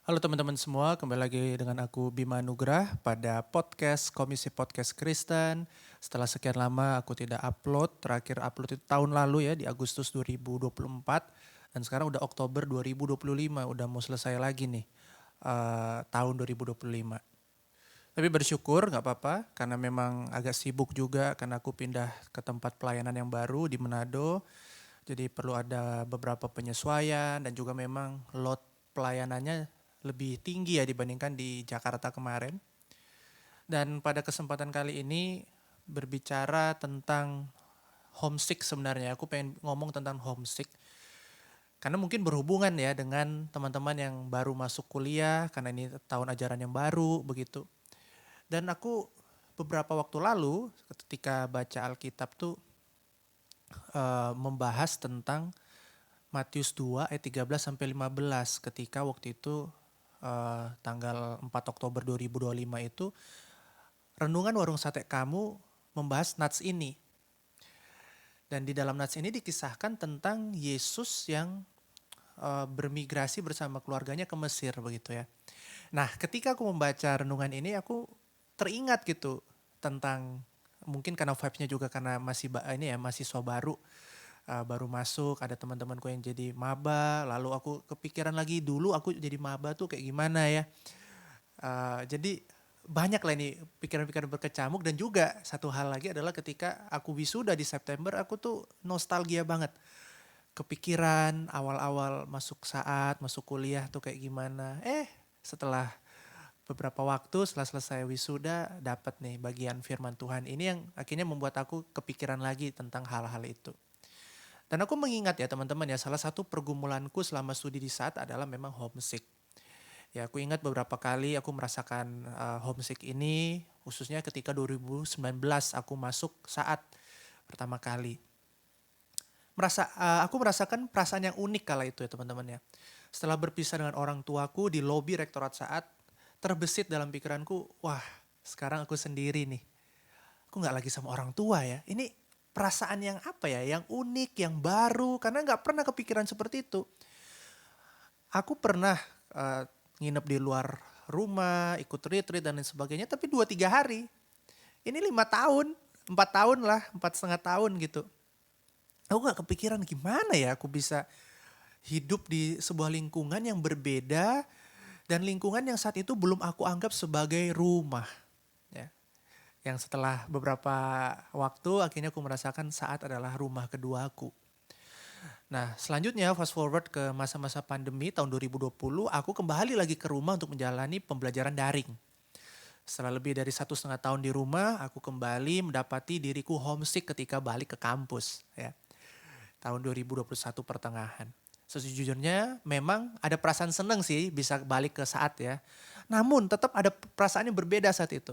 Halo teman-teman semua, kembali lagi dengan aku Bima Nugrah pada podcast Komisi Podcast Kristen. Setelah sekian lama aku tidak upload, terakhir upload itu tahun lalu ya di Agustus 2024 dan sekarang udah Oktober 2025, udah mau selesai lagi nih tahun 2025. Tapi bersyukur nggak apa-apa karena memang agak sibuk juga karena aku pindah ke tempat pelayanan yang baru di Manado. Jadi perlu ada beberapa penyesuaian dan juga memang load pelayanannya lebih tinggi ya dibandingkan di Jakarta kemarin. Dan pada kesempatan kali ini berbicara tentang homesick sebenarnya. Aku pengen ngomong tentang homesick. Karena mungkin berhubungan ya dengan teman-teman yang baru masuk kuliah karena ini tahun ajaran yang baru begitu. Dan aku beberapa waktu lalu ketika baca Alkitab tuh membahas tentang Matius 2 ayat 13 sampai 15 ketika waktu itu tanggal 4 Oktober 2025 itu renungan warung sate kamu membahas nats ini. Dan di dalam nats ini dikisahkan tentang Yesus yang bermigrasi bersama keluarganya ke Mesir begitu ya. Nah, ketika aku membaca renungan ini aku teringat gitu tentang mungkin karena vibes-nya juga karena masih ini ya mahasiswa baru baru masuk, ada teman-temanku yang jadi maba, lalu aku kepikiran lagi dulu aku jadi maba tuh kayak gimana ya. Jadi banyak lah ini pikiran-pikiran berkecamuk dan juga satu hal lagi adalah ketika aku wisuda di September aku tuh nostalgia banget. Kepikiran awal-awal masuk kuliah tuh kayak gimana. Setelah beberapa waktu setelah selesai wisuda dapat nih bagian firman Tuhan ini yang akhirnya membuat aku kepikiran lagi tentang hal-hal itu. Dan aku mengingat ya teman-teman ya, salah satu pergumulanku selama studi di saat adalah memang homesick. Ya aku ingat beberapa kali aku merasakan homesick ini, khususnya ketika 2019 aku masuk saat pertama kali. Aku merasakan perasaan yang unik kala itu ya teman-teman ya. Setelah berpisah dengan orang tuaku di lobi rektorat saat, terbesit dalam pikiranku, wah sekarang aku sendiri nih. Aku nggak lagi sama orang tua ya. Ini perasaan yang apa ya, yang unik, yang baru, karena nggak pernah kepikiran seperti itu. Aku pernah nginep di luar rumah, ikut retreat dan lain sebagainya, tapi 2-3 hari. Ini 5 tahun, 4 tahun lah, 4,5 tahun gitu. Aku nggak kepikiran gimana ya aku bisa hidup di sebuah lingkungan yang berbeda dan lingkungan yang saat itu belum aku anggap sebagai rumah. Ya. Yang setelah beberapa waktu akhirnya aku merasakan saat adalah rumah keduaku. Nah selanjutnya fast forward ke masa-masa pandemi tahun 2020, aku kembali lagi ke rumah untuk menjalani pembelajaran daring. Setelah lebih dari 1,5 tahun di rumah, aku kembali mendapati diriku homesick ketika balik ke kampus. Ya. Tahun 2021 pertengahan. Sejujurnya memang ada perasaan seneng sih bisa balik ke saat ya. Namun tetap ada perasaan yang berbeda saat itu.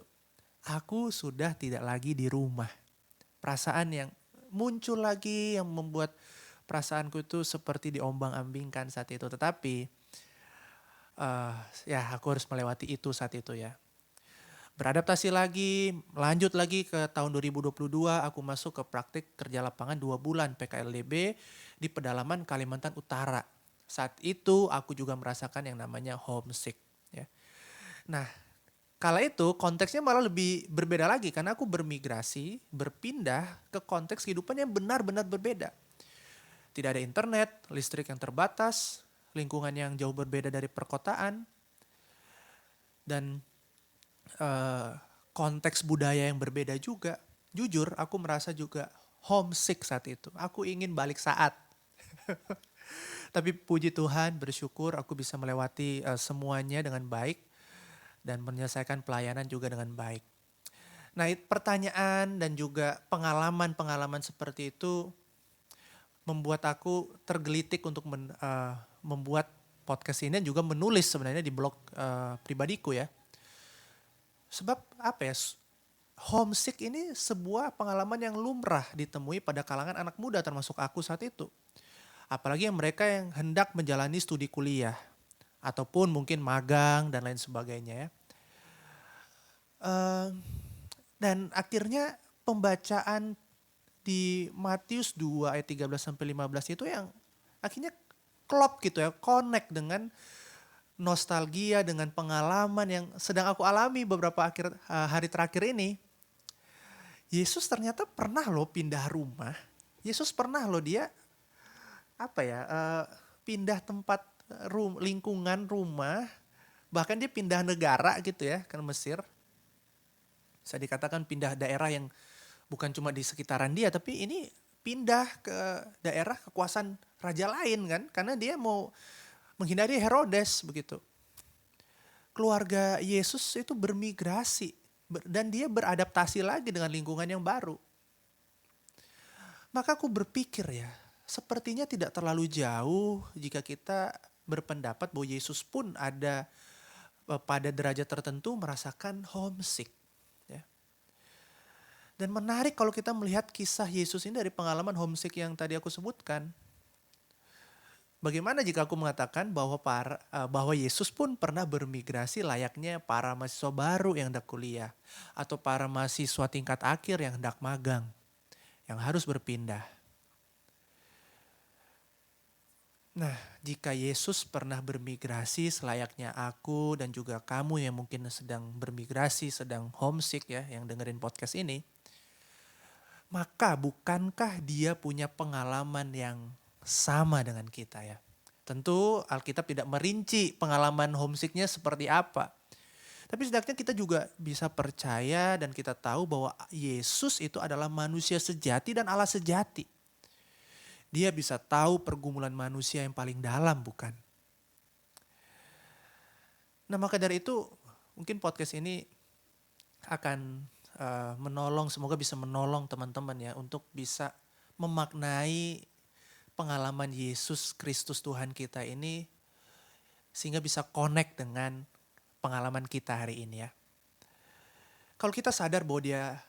Aku sudah tidak lagi di rumah. Perasaan yang muncul lagi yang membuat perasaanku itu seperti diombang-ambingkan saat itu. Tetapi ya aku harus melewati itu saat itu ya. Beradaptasi lagi, lanjut lagi ke tahun 2022 aku masuk ke praktik kerja lapangan 2 bulan PKLDB di pedalaman Kalimantan Utara. Saat itu aku juga merasakan yang namanya homesick. Ya. Nah kala itu konteksnya malah lebih berbeda lagi karena aku bermigrasi, berpindah ke konteks kehidupan yang benar-benar berbeda. Tidak ada internet, listrik yang terbatas, lingkungan yang jauh berbeda dari perkotaan, dan konteks budaya yang berbeda juga. Jujur aku merasa juga homesick saat itu. Aku ingin balik saat. Tapi puji Tuhan bersyukur aku bisa melewati semuanya dengan baik dan menyelesaikan pelayanan juga dengan baik. Nah pertanyaan dan juga pengalaman-pengalaman seperti itu membuat aku tergelitik untuk membuat podcast ini dan juga menulis sebenarnya di blog pribadiku ya. Sebab apa ya, homesick ini sebuah pengalaman yang lumrah ditemui pada kalangan anak muda termasuk aku saat itu. Apalagi yang mereka yang hendak menjalani studi kuliah ataupun mungkin magang dan lain sebagainya ya. Dan akhirnya pembacaan di Matius 2 ayat 13 sampai 15 itu yang akhirnya klop gitu ya, connect dengan nostalgia dengan pengalaman yang sedang aku alami beberapa hari terakhir ini. Yesus ternyata pernah loh pindah rumah. Yesus pernah loh dia pindah tempat lingkungan rumah, bahkan dia pindah negara gitu ya ke Mesir. Bisa dikatakan pindah daerah yang bukan cuma di sekitaran dia, tapi ini pindah ke daerah kekuasaan raja lain kan, karena dia mau menghindari Herodes begitu. Keluarga Yesus itu bermigrasi dan dia beradaptasi lagi dengan lingkungan yang baru. Maka aku berpikir ya, sepertinya tidak terlalu jauh jika kita berpendapat bahwa Yesus pun ada pada derajat tertentu merasakan homesick. Ya. Dan menarik kalau kita melihat kisah Yesus ini dari pengalaman homesick yang tadi aku sebutkan. Bagaimana jika aku mengatakan bahwa Yesus pun pernah bermigrasi layaknya para mahasiswa baru yang hendak kuliah atau para mahasiswa tingkat akhir yang hendak magang, yang harus berpindah. Nah, jika Yesus pernah bermigrasi selayaknya aku dan juga kamu yang mungkin sedang bermigrasi, sedang homesick ya, yang dengerin podcast ini, maka bukankah dia punya pengalaman yang sama dengan kita ya? Tentu Alkitab tidak merinci pengalaman homesicknya seperti apa. Tapi setidaknya kita juga bisa percaya dan kita tahu bahwa Yesus itu adalah manusia sejati dan Allah sejati. Dia bisa tahu pergumulan manusia yang paling dalam, bukan? Nah, maka dari itu mungkin podcast ini akan semoga bisa menolong teman-teman ya untuk bisa memaknai pengalaman Yesus Kristus Tuhan kita ini sehingga bisa connect dengan pengalaman kita hari ini ya. Kalau kita sadar bahwa dia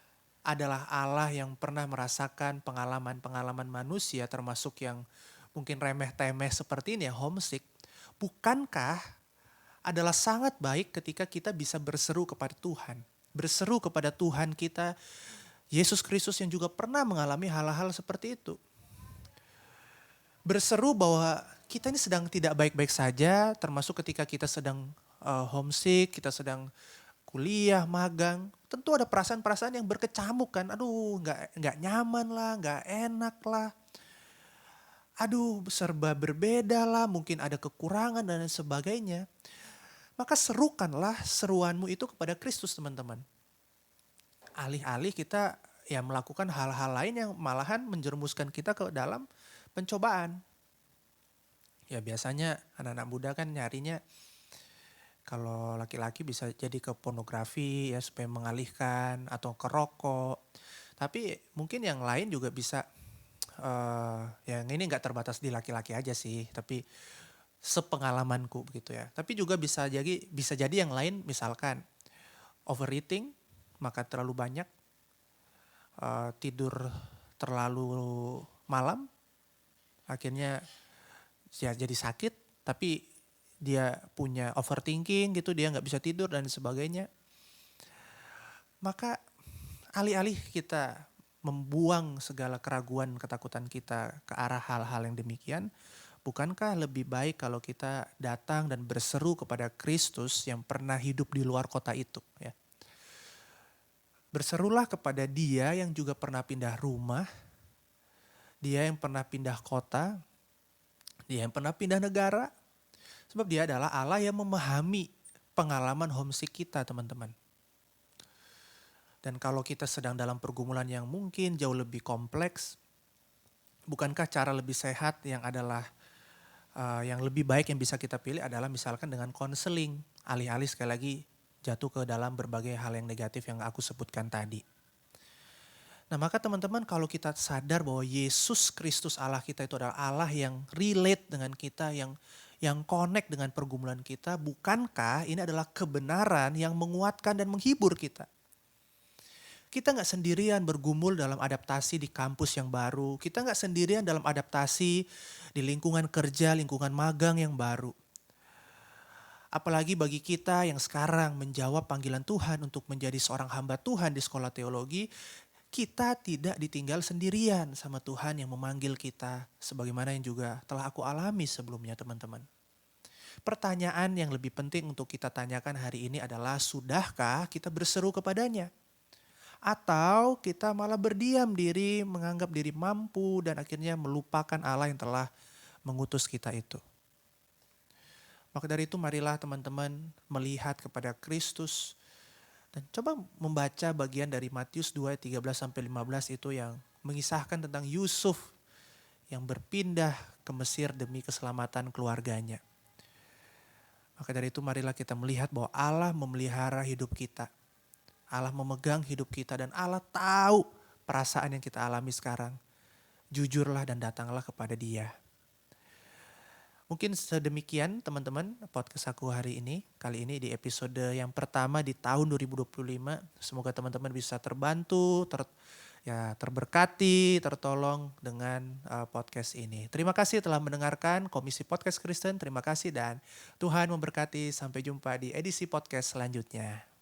adalah Allah yang pernah merasakan pengalaman-pengalaman manusia termasuk yang mungkin remeh-temeh seperti ini ya, homesick, bukankah adalah sangat baik ketika kita bisa berseru kepada Tuhan. Berseru kepada Tuhan kita, Yesus Kristus yang juga pernah mengalami hal-hal seperti itu. Berseru bahwa kita ini sedang tidak baik-baik saja, termasuk ketika kita sedang homesick, kita sedang kuliah, magang. Tentu ada perasaan-perasaan yang berkecamuk kan, aduh nggak nyaman lah, nggak enak lah. Aduh serba berbeda lah, mungkin ada kekurangan dan sebagainya. Maka serukanlah seruanmu itu kepada Kristus teman-teman. Alih-alih kita ya melakukan hal-hal lain yang malahan menjerumuskan kita ke dalam pencobaan. Ya biasanya anak-anak muda kan nyarinya kalau laki-laki bisa jadi ke pornografi ya supaya mengalihkan atau ke rokok. Tapi mungkin yang lain juga bisa, yang ini gak terbatas di laki-laki aja sih. Tapi sepengalamanku begitu ya. Tapi juga bisa jadi yang lain misalkan overeating, makan terlalu banyak, tidur terlalu malam. Akhirnya ya jadi sakit, tapi dia punya overthinking gitu, dia gak bisa tidur dan sebagainya. Maka alih-alih kita membuang segala keraguan, ketakutan kita ke arah hal-hal yang demikian, bukankah lebih baik kalau kita datang dan berseru kepada Kristus yang pernah hidup di luar kota itu ya. Berserulah kepada Dia yang juga pernah pindah rumah, Dia yang pernah pindah kota, Dia yang pernah pindah negara. Sebab Dia adalah Allah yang memahami pengalaman homesick kita teman-teman. Dan kalau kita sedang dalam pergumulan yang mungkin jauh lebih kompleks, bukankah cara lebih sehat yang yang lebih baik yang bisa kita pilih adalah misalkan dengan konseling, alih-alih sekali lagi jatuh ke dalam berbagai hal yang negatif yang aku sebutkan tadi. Nah maka teman-teman kalau kita sadar bahwa Yesus Kristus Allah kita itu adalah Allah yang relate dengan kita, yang connect dengan pergumulan kita, bukankah ini adalah kebenaran yang menguatkan dan menghibur kita? Kita gak sendirian bergumul dalam adaptasi di kampus yang baru. Kita gak sendirian dalam adaptasi di lingkungan kerja, lingkungan magang yang baru. Apalagi bagi kita yang sekarang menjawab panggilan Tuhan untuk menjadi seorang hamba Tuhan di sekolah teologi, kita tidak ditinggal sendirian sama Tuhan yang memanggil kita sebagaimana yang juga telah aku alami sebelumnya teman-teman. Pertanyaan yang lebih penting untuk kita tanyakan hari ini adalah, sudahkah kita berseru kepadanya? Atau kita malah berdiam diri, menganggap diri mampu dan akhirnya melupakan Allah yang telah mengutus kita itu. Maka dari itu marilah teman-teman melihat kepada Kristus dan coba membaca bagian dari Matius 2 ayat 13-15 itu yang mengisahkan tentang Yusuf yang berpindah ke Mesir demi keselamatan keluarganya. Maka dari itu marilah kita melihat bahwa Allah memelihara hidup kita. Allah memegang hidup kita dan Allah tahu perasaan yang kita alami sekarang. Jujurlah dan datanglah kepada Dia. Mungkin sedemikian teman-teman podcast aku hari ini. Kali ini di episode yang pertama di tahun 2025. Semoga teman-teman bisa terbantu, terberkati, tertolong dengan podcast ini. Terima kasih telah mendengarkan Komisi Podcast Kristen. Terima kasih dan Tuhan memberkati. Sampai jumpa di edisi podcast selanjutnya.